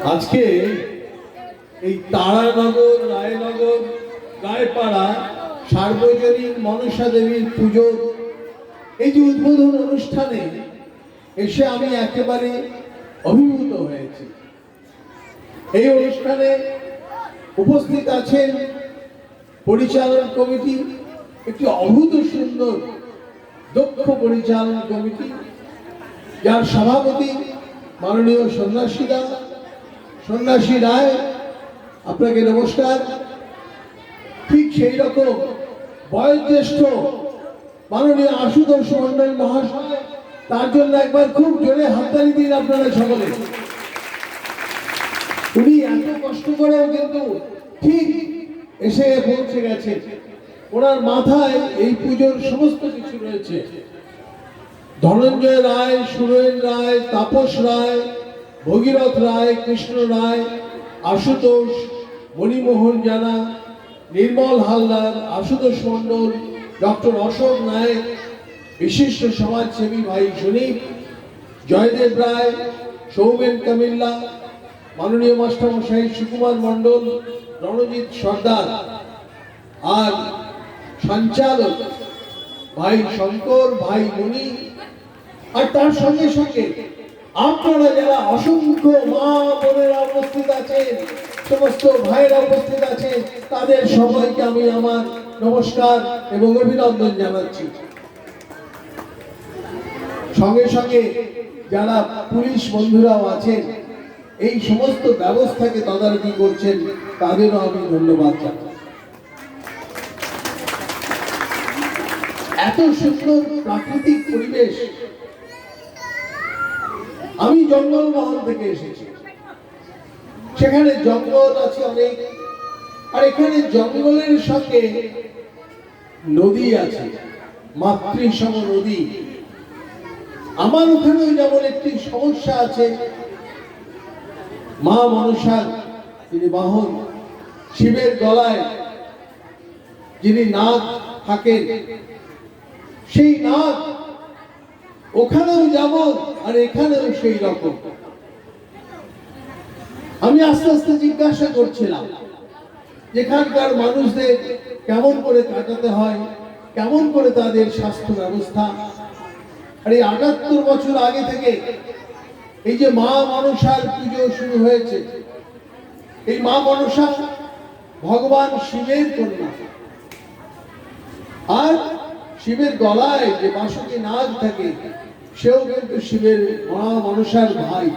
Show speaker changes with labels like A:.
A: আজকে এই তারানগর, রায়নগর, রায়পাড়া সার্বজনীন মনসা দেবীর পুজোর এই যে উদ্বোধন অনুষ্ঠানে এসে আমি একেবারে অভিভূত হয়েছি। এই অনুষ্ঠানে উপস্থিত আছেন পরিচালন কমিটি, একটি অভূত সুন্দর দক্ষ পরিচালন কমিটি, যার সভাপতি মাননীয় সন্ন্যাসী রায়, আপনাকে নমস্কার। ঠিক সেই রকম বয়োজ্যেষ্ঠ মাননীয় আশুতোষ মণ্ডল মহাশয়, তার জন্য একবার খুব জোরে হাততালি দিন আপনারা সকলে। উনি এত কষ্ট করেও কিন্তু ঠিক এসে পৌঁছে গেছে। ওনার মাথায় এই পুজোর সমস্ত কিছু রয়েছে। ধনঞ্জয় রায়, সুরেন রায়, তাপস রায়, ভগীরথ রায়, কৃষ্ণ রায়, আশুতোষ, মণিমোহন জানা, নির্মল হালদার, আশুতোষ মণ্ডল, ডক্টর অশোক নায়ক, বিশিষ্ট সমাজসেবী ভাই সুনীপ, জয়দেব রায়, সৌমেন কামিল্লা, মাননীয় মাস্টারমশাই সুকুমার মণ্ডল, রণজিৎ সর্দার, আর সঞ্চালক ভাই শঙ্কর, ভাই মণি, আর তার সঙ্গে সঙ্গে আপনারা যারা অসংখ্য মা বোনেরা উপস্থিত আছেন, সমস্ত ভাইয়েরা উপস্থিত আছেন, তাদের সবাইকে আমি আমার নমস্কার এবং অভিনন্দন জানাচ্ছি। সঙ্গে সঙ্গে যারা পুলিশ বন্ধুরাও আছেন, এই সমস্ত ব্যবস্থাকে তদারকি করছেন, তাদেরও আমি ধন্যবাদ জানাই। এত সুন্দর প্রাকৃতিক পরিবেশ। আমি জঙ্গলমহল থেকে এসেছি, সেখানে জঙ্গল আছে অনেক, আর এখানে জঙ্গলের সঙ্গে নদী আছে, মাতৃসম নদী। আমার ওখানেও যেমন একটি সমস্যা আছে, মা মনসার যিনি বাহন, শিবের গলায় যিনি নাগ থাকেন, সেই নাগ ওখানেও যেমন আর এখানেও সেই রকম। আমি আস্তে আস্তে জিজ্ঞাসা করছিলাম এখানকার মানুষদের কেমন করে কাটাতে হয়, কেমন করে তাদের স্বাস্থ্য ব্যবস্থা। আর এই ৭৮ বছর আগে থেকে এই যে মা মনসার পুজো শুরু হয়েছে, এই মা মনসা ভগবান শিবের কন্যা, আর শিবের গলায় যে বাসুকি নাগ থাকে, সেও কিন্তু শিবের মা মনসার ভাই।